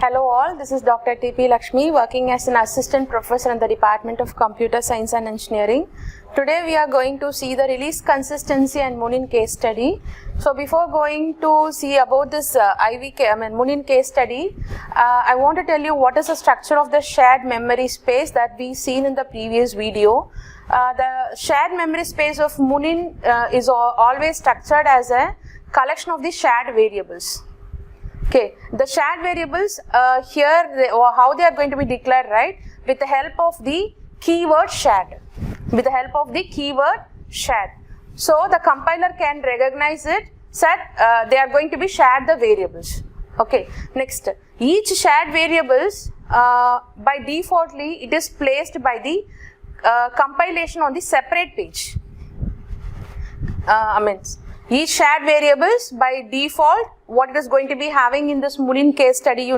Hello all, this is Dr. T.P. Lakshmi working as an assistant professor in the Department of Computer Science and Engineering. Today we are going to see the release consistency and Munin case study. So before going to see about this Munin case study, I want to tell you what is the structure of the shared memory space that we seen in the previous video. The shared memory space of Munin is always structured as a collection of the shared variables. Okay, the shared variables how they are going to be declared, right? With the help of the keyword shared. With the help of the keyword shared. So the compiler can recognize it, that they are going to be shared the variables. Okay, next, each shared variables by defaultly it is placed by the compilation on the separate page. Each shared variables by default, what it is going to be having in this Munin case study,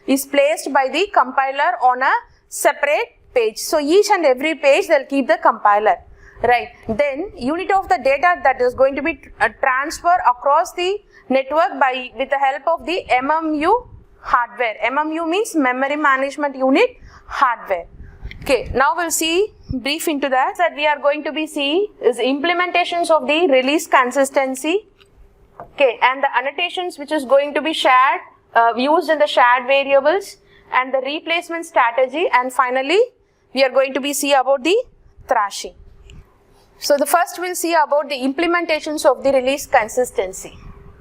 is placed by the compiler on a separate page. So each and every page they'll keep the compiler, right? Then unit of the data that is going to be transferred across the network with the help of the MMU hardware. MMU means memory management unit hardware. Okay, now we'll see brief into that we are going to be seeing is implementations of the release consistency, okay, and the annotations which is going to be shared, used in the shared variables, and the replacement strategy, and finally we are going to be see about the thrashing. So the first we'll see about the implementations of the release consistency.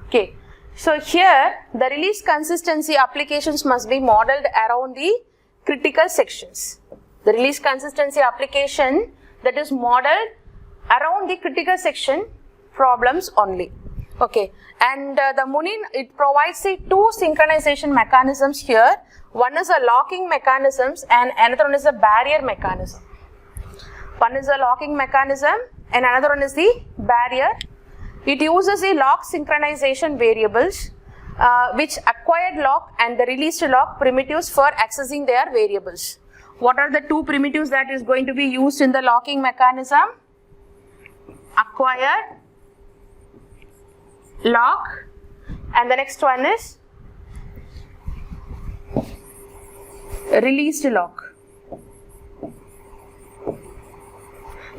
Okay, so here the release consistency applications must be modeled around the critical sections. The release consistency application that is modeled around the critical section problems only. Okay, and the Munin, it provides the two synchronization mechanisms here. One is a locking mechanisms and another one is a barrier mechanism. One is a locking mechanism and another one is the barrier. It uses the lock synchronization variables which acquired lock and the released lock primitives for accessing their variables. What are the two primitives that is going to be used in the locking mechanism? Acquired lock, and the next one is released lock.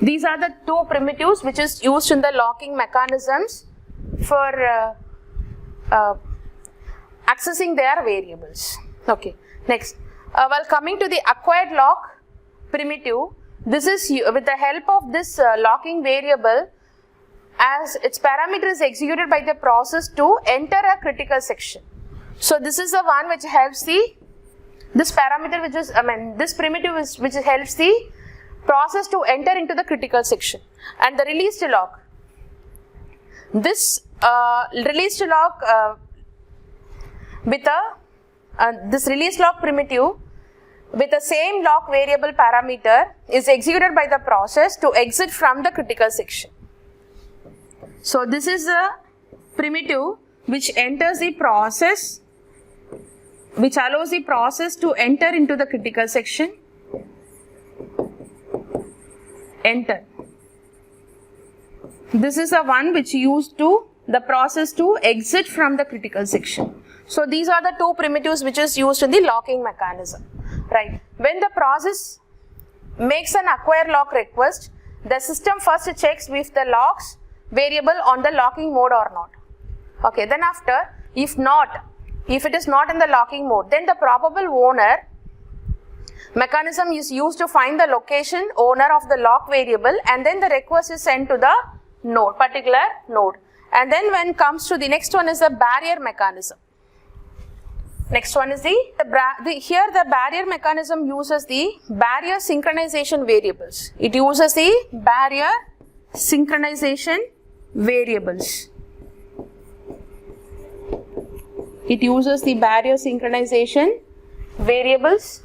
These are the two primitives which is used in the locking mechanisms for accessing their variables. Okay, next. While coming to the acquired lock primitive, this is with the help of this locking variable, as its parameter is executed by the process to enter a critical section. So this is the one which helps this parameter which is, this primitive is which helps the process to enter into the critical section. And the released lock. This released lock with this release lock primitive with the same lock variable parameter is executed by the process to exit from the critical section. So this is the primitive which enters the process, which allows the process to enter into the critical section. Enter. This is the one which used to the process to exit from the critical section. So these are the two primitives which is used in the locking mechanism, right? When the process makes an acquire lock request, the system first checks if the locks variable on the locking mode or not. Okay, then after, if it is not in the locking mode, then the probable owner mechanism is used to find the location owner of the lock variable, and then the request is sent to the node, particular node. And then when it comes to the next one is the barrier mechanism. Next one is here the barrier mechanism uses the barrier synchronization variables. It uses the barrier synchronization variables. It uses the barrier synchronization variables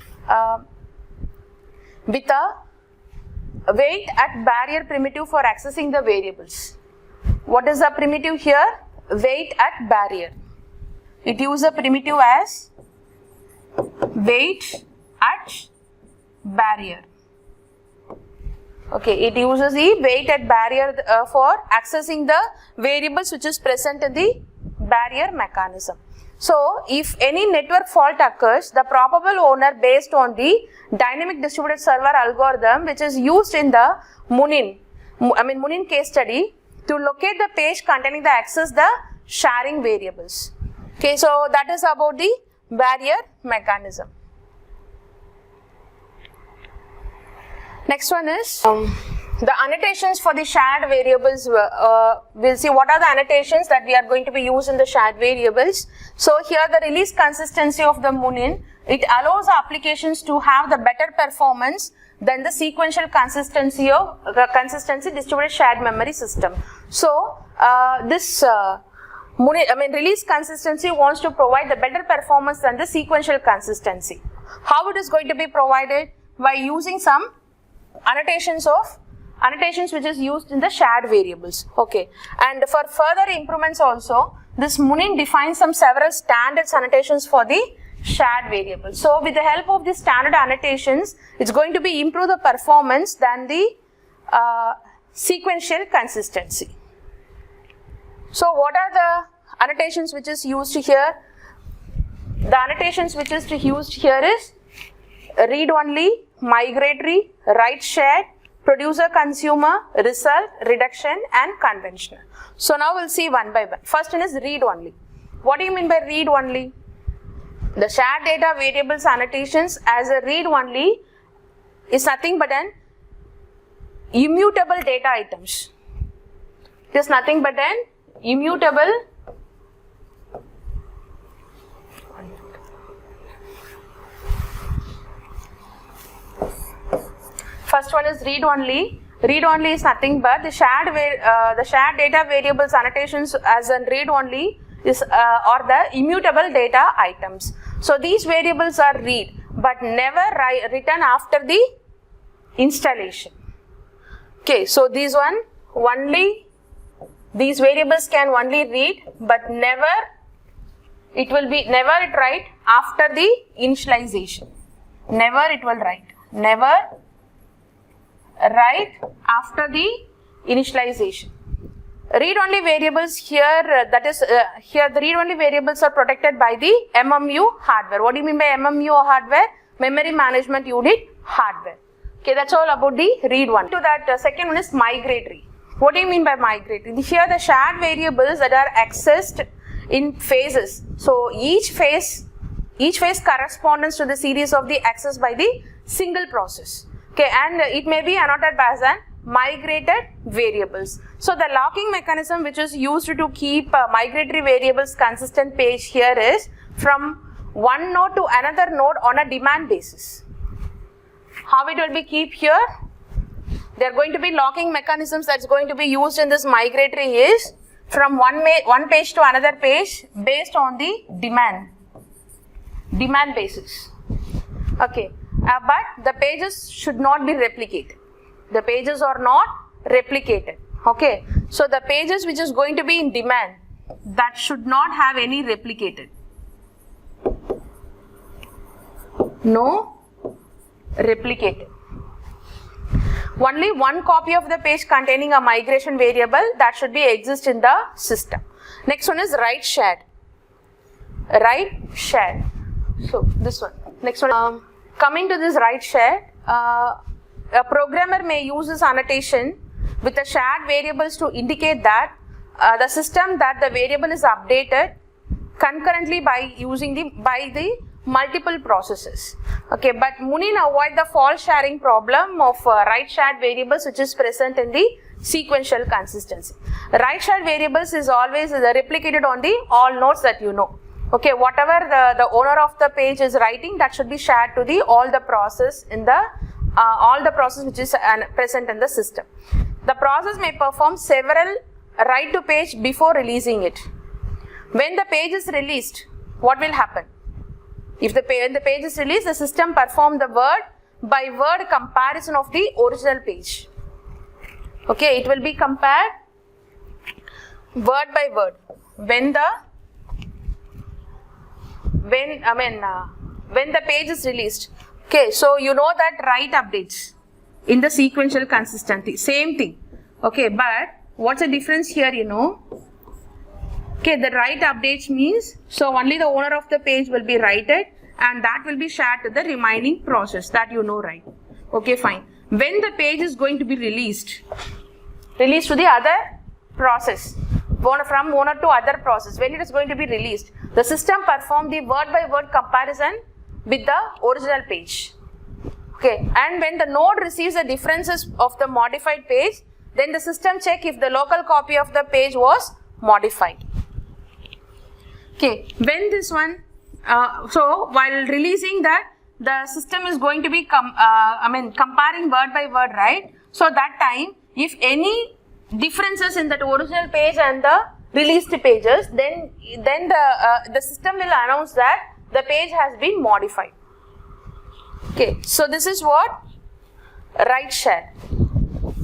with a wait at barrier primitive for accessing the variables. What is the primitive here? Wait at barrier. It uses a primitive as wait at barrier. Okay, it uses the wait at barrier for accessing the variables which is present in the barrier mechanism. So if any network fault occurs, the probable owner based on the dynamic distributed server algorithm which is used in the Munin case study to locate the page containing the access the sharing variables. Okay, so that is about the barrier mechanism. Next one is the annotations for the shared variables. We'll see what are the annotations that we are going to be used in the shared variables. So here the release consistency of the Munin, it allows applications to have the better performance than the sequential consistency of distributed shared memory system. So this release consistency wants to provide the better performance than the sequential consistency. How it is going to be provided? By using some annotations which is used in the shared variables. Okay, and for further improvements also, this Munin defines several standards annotations for the shared variables. So with the help of these standard annotations, it's going to be improve the performance than the sequential consistency. So what are the annotations which is used here? The annotations which is used here is read only, migratory, write shared, producer consumer, result, reduction and conventional. So now we'll see one by one. First one is read only. What do you mean by read only? The shared data variables annotations as a read only is nothing but an immutable data items. It is nothing but an immutable First one is read only. Read only is nothing but the shared data variables annotations as a read only is or the immutable data items. So these variables are read but never written after the installation. Okay, so these variables can only read but never write after the initialization. Never it will write. Never write after the initialization. Read-only variables here, here the read-only variables are protected by the MMU hardware. What do you mean by MMU hardware? Memory Management Unit hardware. Okay, that's all about the read one. To that second one is migratory. What do you mean by migratory? Here the shared variables that are accessed in phases. So each phase corresponds to the series of the access by the single process. Okay, and it may be annotated as an migrated variables. So the locking mechanism which is used to keep migratory variables consistent page here is from one node to another node on a demand basis. How it will be keep here? There are going to be locking mechanisms that's going to be used in this migratory is from one page to another page based on the demand basis. Okay. But the pages should not be replicated. The pages are not replicated. Okay. So the pages which is going to be in demand, that should not have any replicated. No replicated. Only one copy of the page containing a migration variable that should be exist in the system. Next one is write shared. Write shared. So this one. Next one. Coming to this write shared, a programmer may use this annotation with the shared variables to indicate that the system that the variable is updated concurrently by the multiple processes. Okay, but Munin avoid the fault sharing problem of write shared variables which is present in the sequential consistency. Write shared variables is always replicated on the all nodes that you know. Okay, whatever the owner of the page is writing, that should be shared to the all the process which is present in the system. The process may perform several write to page before releasing it. When the page is released, what will happen? If the page is released, the system perform the word by word comparison of the original page. Okay, it will be compared word by word. When the page is released. Okay, so you know that write updates in the sequential consistency, same thing. Okay, but what's the difference here, you know? Okay, the write updates means, so only the owner of the page will be writed and that will be shared to the remaining process that you know, right? Okay, fine. When the page is going to be released to the other process, from owner to other process, when it is going to be released, the system perform the word by word comparison with the original page. Okay, and when the node receives the differences of the modified page, then the system check if the local copy of the page was modified. Okay, when this one, so while releasing that, the system is going to be comparing word by word, right? So that time, if any differences in that original page and the released pages, then the system will announce that the page has been modified. Okay, so this is what write share,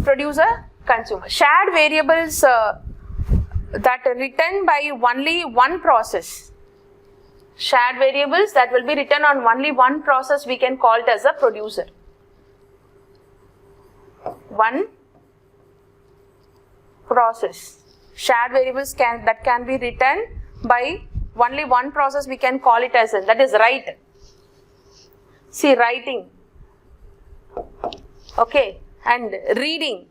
producer, consumer. Shared variables that are written by only one process. Shared variables that will be written on only one process, we can call it as a producer. One process. Shared variables that can be written by only one process, we can call it as a, that is write. See, writing. Okay, and reading.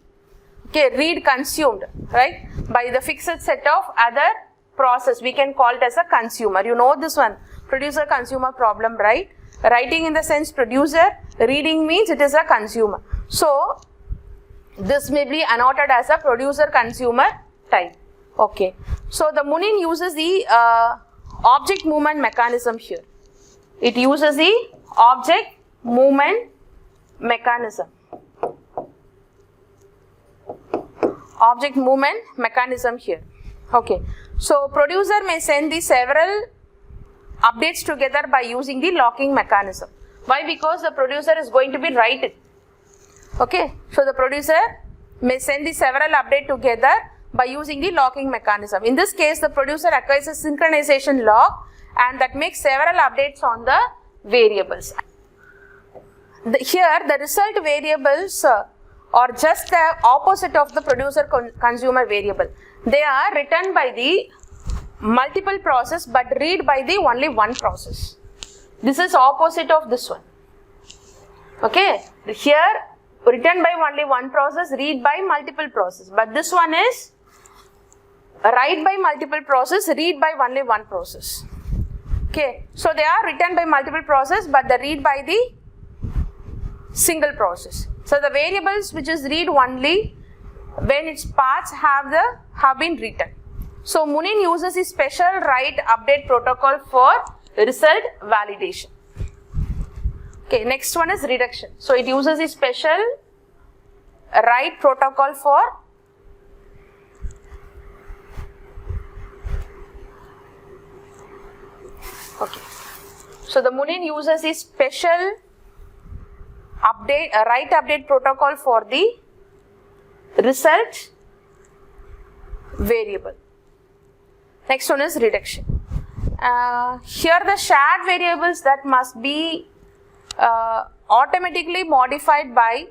Okay, read consumed, right? By the fixed set of other process, we can call it as a consumer. You know this one, producer consumer problem, right? Writing in the sense producer, reading means it is a consumer. So this may be annotated as a producer consumer type. Okay, so the Munin uses the object movement mechanism here. It uses the object movement mechanism. Object movement mechanism here. Okay, so producer may send the several updates together by using the locking mechanism. Why? Because the producer is going to be writing. Okay, so the producer may send the several updates together by using the locking mechanism. In this case, the producer acquires a synchronization lock and that makes several updates on the variables. Here, the result variables are just the opposite of the producer consumer variable. They are written by the multiple process but read by the only one process. This is opposite of this one. Okay, here written by only one process, read by multiple process, but this one is write by multiple process, read by only one process. Okay, so they are written by multiple process but they read by the single process. So the variables which is read only when its parts have been written. So Munin uses a special write update protocol for result validation. Okay, next one is reduction. So it uses a special write protocol for So the Munin uses a special write update protocol for the result variable. Next one is reduction. Here the shared variables that must be automatically modified by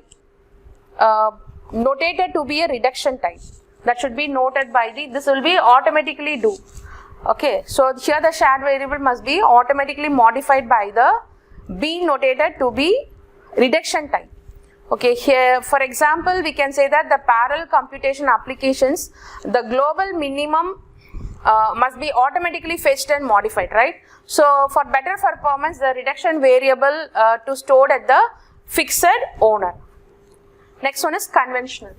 notated to be a reduction type. That should be noted by this will be automatically do. Okay, so here the shared variable must be automatically modified by the being notated to be reduction type. Okay, here for example we can say that the parallel computation applications, the global minimum must be automatically fetched and modified, right? So for better performance, the reduction variable to stored at the fixed owner. Next one is conventional.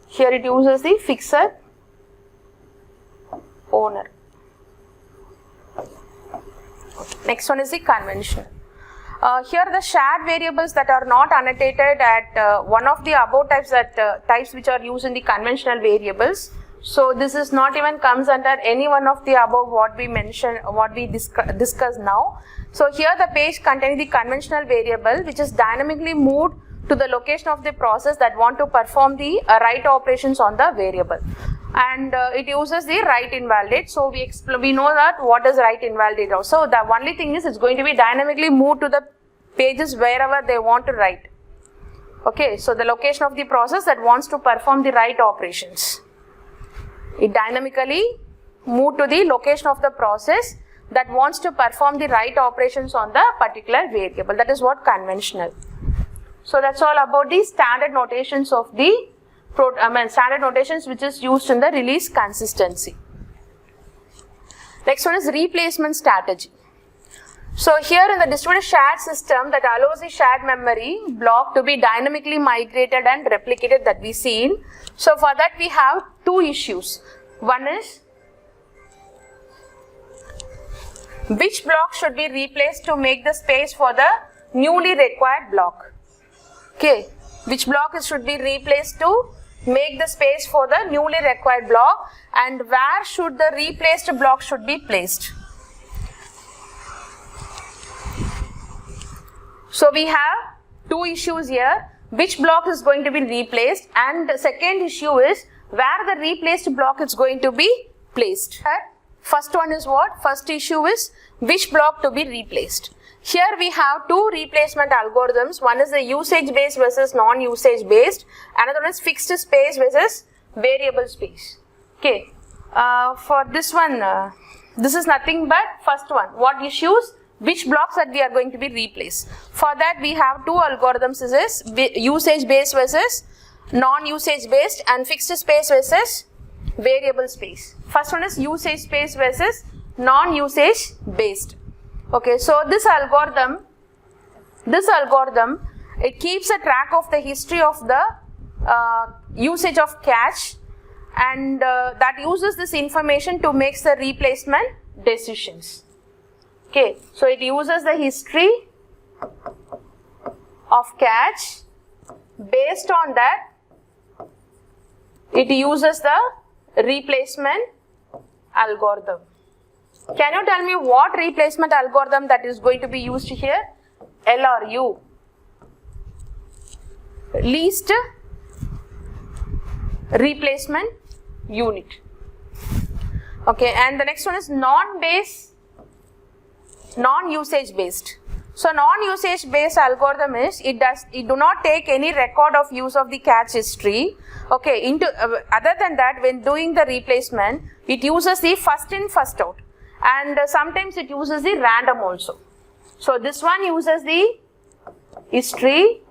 Here it uses the fixed owner. Next one is the conventional. Here the shared variables that are not annotated at one of the above types which are used in the conventional variables. So this is not even comes under any one of the above what we mentioned, what we discussed now. So here the page contains the conventional variable which is dynamically moved to the location of the process that want to perform the write operations on the variable. And it uses the write invalidate. So we know that what is write invalidate also. The only thing is it's going to be dynamically moved to the pages wherever they want to write. Okay, so the location of the process that wants to perform the write operations. It dynamically move to the location of the process that wants to perform the right operations on the particular variable. That is what conventional. So that's all about the standard notations of the standard notations which is used in the release consistency. Next one is replacement strategy. So here in the distributed shared system that allows the shared memory block to be dynamically migrated and replicated that we seen. So for that we have two issues. One is which block should be replaced to make the space for the newly required block. Okay, which block should be replaced to make the space for the newly required block, and where should the replaced block should be placed. So we have two issues here, which block is going to be replaced, and the second issue is where the replaced block is going to be placed. First one is what? First issue is which block to be replaced. Here we have two replacement algorithms. One is the usage based versus non-usage based. Another one is fixed space versus variable space. Okay. For this one, this is nothing but first one. What issues? Which blocks that we are going to be replaced. For that we have two algorithms. This is usage based versus non-usage based, and fixed space versus variable space. First one is usage space versus non-usage based. Okay, so this algorithm, it keeps a track of the history of the usage of cache, and that uses this information to make the replacement decisions. Okay, so it uses the history of cache. Based on that, it uses the replacement algorithm. Can you tell me what replacement algorithm that is going to be used here? LRU. Least replacement unit. Okay, and the next one is non-usage based. So non-usage based algorithm is it do not take any record of use of the cache history. Okay, other than that, when doing the replacement, it uses the first in first out, and sometimes it uses the random also. So this one uses the history,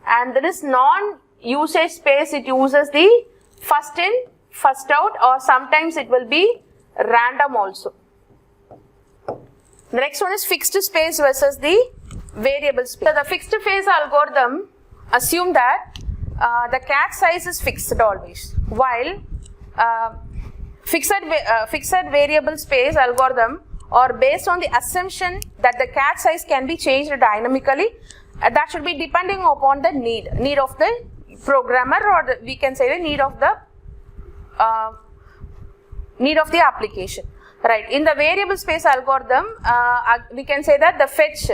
and there is non-usage space, it uses the first in first out, or sometimes it will be random also. The next one is fixed space versus the variable space. So the fixed phase algorithm assume that the cache size is fixed always, while fixed variable space algorithm are based on the assumption that the cache size can be changed dynamically. That should be depending upon the need of the programmer, or we can say the need of the application. Right, in the variable space algorithm, we can say that the fetch,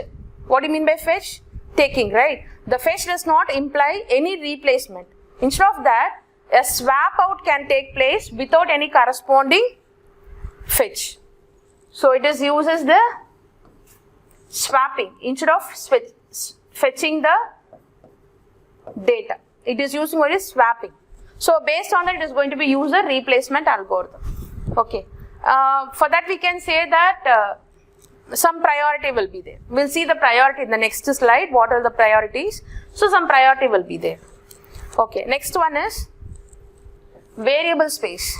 what do you mean by fetch? Taking, right? The fetch does not imply any replacement. Instead of that, a swap out can take place without any corresponding fetch. So it uses the swapping instead of fetching the data. It is using what is swapping. So based on that, it is going to be use a replacement algorithm. Okay. For that we can say that some priority will be there. We'll see the priority in the next slide. What are the priorities? So some priority will be there. Okay. Next one is variable space.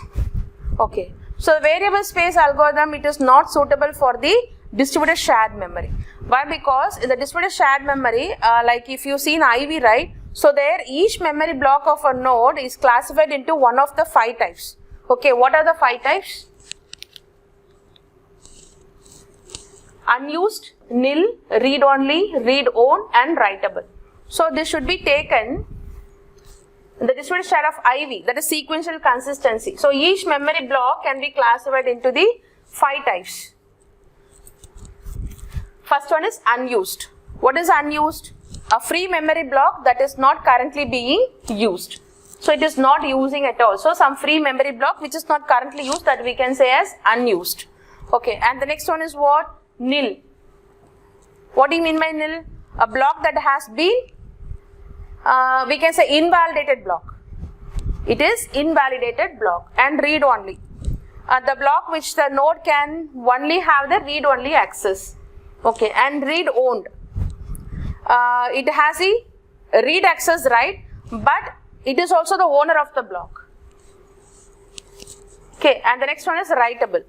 Okay. So variable space algorithm, it is not suitable for the distributed shared memory. Why? Because in the distributed shared memory, like if you see in Ivy, right? So there each memory block of a node is classified into one of the 5 types. Okay. What are the 5 types? Unused, nil, read only, read own, and writable. So this should be taken in the distributed shared of Ivy, that is sequential consistency. So each memory block can be classified into the 5 types. First one is unused. What is unused? A free memory block that is not currently being used. So it is not using at all. So some free memory block which is not currently used, that we can say as unused. Okay, and the next one is what? Nil. What do you mean by nil? A block that has been, we can say invalidated block. it is invalidated block and read only. The block which the node can only have the read only access. Okay, and read owned. It has the read access right, but it is also the owner of the block. Okay, and the next one is writable.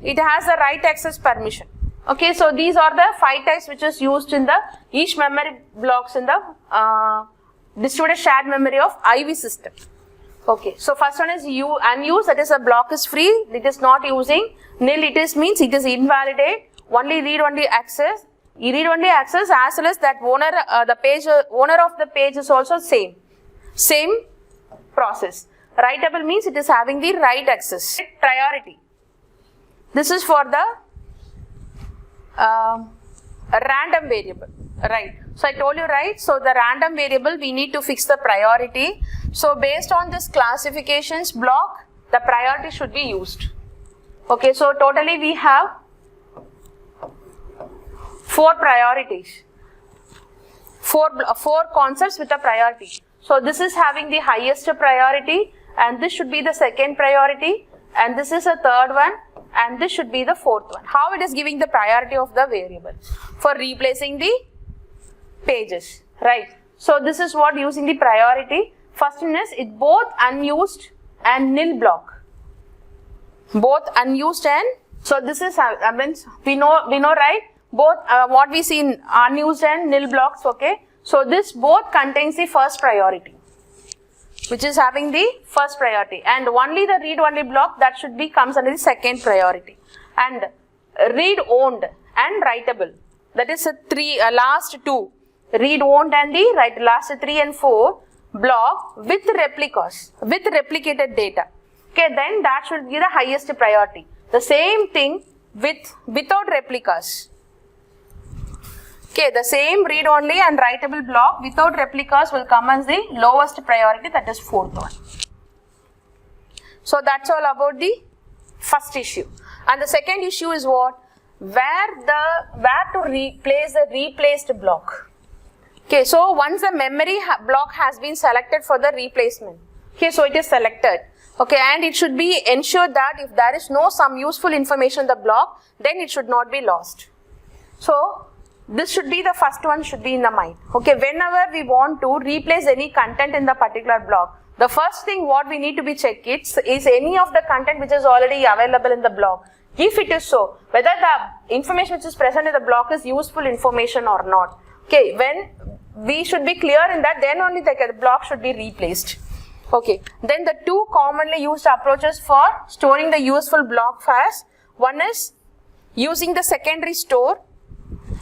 It has the write access permission. Okay, so these are the 5 types which is used in the each memory blocks in the distributed shared memory of IV system. Okay, so first one is unused, that is a block is free, it is not using. Nil, it is means it is invalidate. Only read only access. Read only access as well as that owner, owner of the page is also same process. Writable means it is having the write access. Priority. This is for the random variable, right? So I told you, right? So the random variable we need to fix the priority. So based on this classifications block, the priority should be used. Okay, so totally we have 4 priorities, 4 concepts with a priority. So this is having the highest priority, and this should be the second priority, and this is a third one, and this should be the fourth one. How it is giving the priority of the variable? For replacing the pages, right? So this is what using the priority. First one is it both unused and nil block. Both unused and, so this is, we know right? Both what we see in unused and nil blocks, okay? So this both contains the first priority, which is having the first priority, and only the read only block that should be comes under the second priority. And read owned and writable, that is a last 2, read owned and the last 3 and 4 block with replicas, with replicated data. Okay, then that should be the highest priority. The same thing without replicas. Okay, the same read only and writable block without replicas will come as the lowest priority, that is 4th one. So that's all about the first issue. And the second issue is what? Where to replace the replaced block. Okay, so once the memory block has been selected for the replacement. Okay, so it is selected. Okay, and it should be ensured that if there is some useful information in the block, then it should not be lost. So this should be the first one, should be in the mind. Okay, whenever we want to replace any content in the particular block, the first thing what we need to be check is any of the content which is already available in the block. If it is so, whether the information which is present in the block is useful information or not. Okay, when we should be clear in that, then only the block should be replaced. Okay, then the 2 commonly used approaches for storing the useful block files. One is using the secondary store,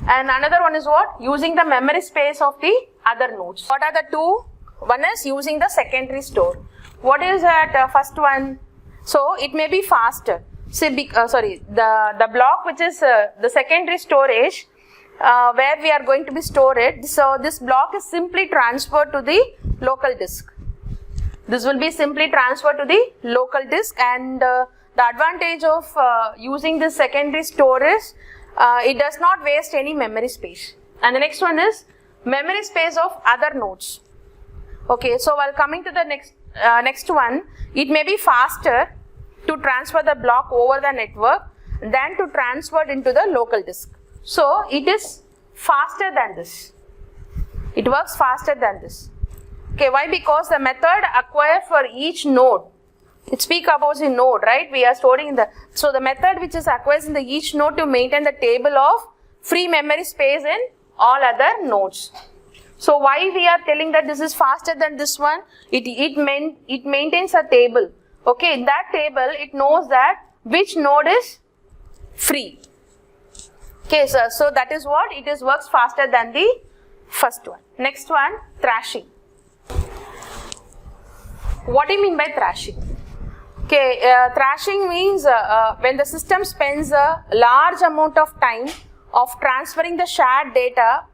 and another one is what? Using the memory space of the other nodes. What are the 2? One is using the secondary store. What is that first one? So it may be faster. Say, the block which is the secondary storage, where we are going to be stored it. So this block is simply transferred to the local disk. This will be simply transferred to the local disk, and the advantage of using this secondary storage, it does not waste any memory space. And the next one is memory space of other nodes. Okay, so while coming to the next one, it may be faster to transfer the block over the network than to transfer it into the local disk. So it is faster than this. It works faster than this. Okay, why? Because the method acquired for each node, it speaks about the node, right? We are storing so the method which is acquired in each node to maintain the table of free memory space in all other nodes. So why we are telling that this is faster than this one? It maintains a table. Okay, in that table it knows that which node is free. Okay, so that is what it is, works faster than the first one. Next one, thrashing. What do you mean by thrashing? Okay, thrashing means when the system spends a large amount of time of transferring the shared data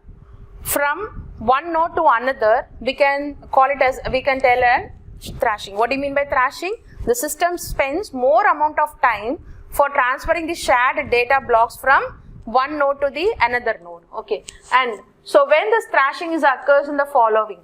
from one node to another, we can tell as thrashing. What do you mean by thrashing? The system spends more amount of time for transferring the shared data blocks from one node to the another node. Okay, and so when this thrashing occurs in the following.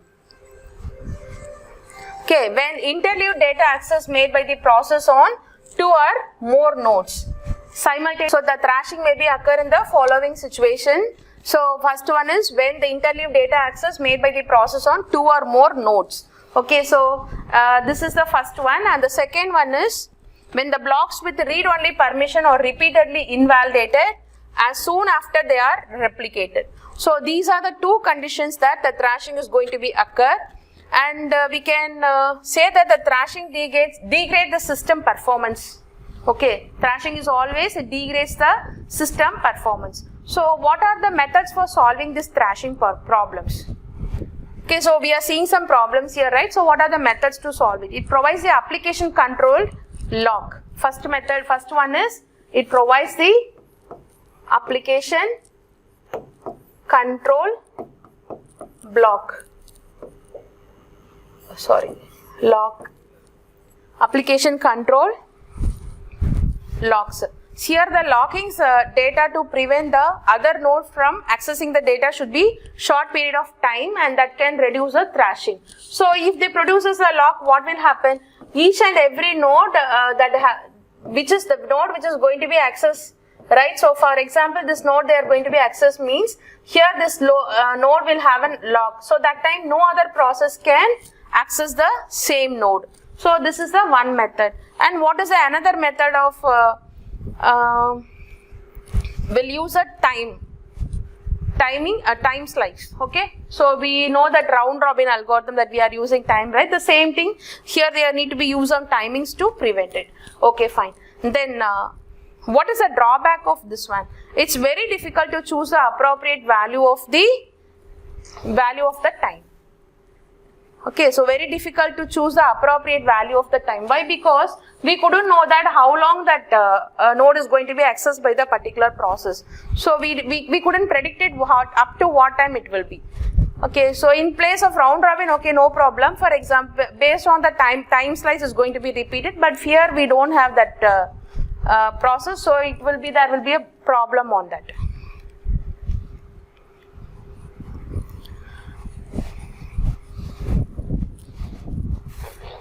Okay, when interleaved data access made by the process on 2 or more nodes simultaneously. So the thrashing may be occur in the following situation. So first one is when the interleaved data access made by the process on 2 or more nodes. Okay, so this is the first one, and the second one is when the blocks with read-only permission are repeatedly invalidated as soon after they are replicated. So these are the two conditions that the thrashing is going to be occur, and we can say that the thrashing degrades the system performance. Okay, thrashing is always, it degrades the system performance. So what are the methods for solving this thrashing problems? Okay, so we are seeing some problems here, right? So what are the methods to solve it? It provides the application controlled lock. First one is it provides the application control block. Lock. Application control locks. Here the locking's data to prevent the other node from accessing the data should be short period of time, and that can reduce the thrashing. So if they produces a lock, what will happen? Each and every node which is the node which is going to be accessed, right? So for example, this node they are going to be accessed means here this node will have a lock. So that time no other process can access the same node. So this is the one method. And what is the another method of we'll use a time slice. Okay, so we know that round robin algorithm that we are using time, right? The same thing here, there need to be used some timings to prevent it. Okay, fine. Then what is the drawback of this one? It's very difficult to choose the appropriate value of the time. Okay, so very difficult to choose the appropriate value of the time. Why? Because we couldn't know that how long that node is going to be accessed by the particular process. So we couldn't predict it up to what time it will be. Okay, so in place of round robin, okay, no problem. For example, based on the time slice is going to be repeated, but here we don't have that process, so there will be a problem on that.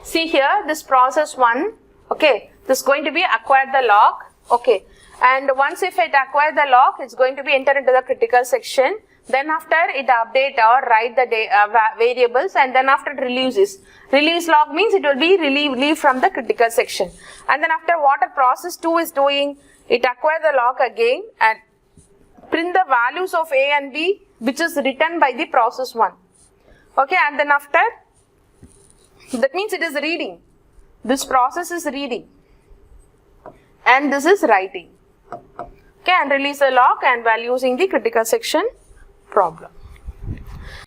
See here, this process 1, okay, this is going to be acquire the lock, okay, and once if it acquire the lock, it's going to be entered into the critical section. Then after it update or write the variables, and then after it releases. Release log means it will be relieved from the critical section. And then after what a process 2 is doing, it acquire the lock again and print the values of A and B which is written by the process 1. Okay, and then after, that means it is reading. This process is reading and this is writing. Okay, and release the lock and while using the critical section problem.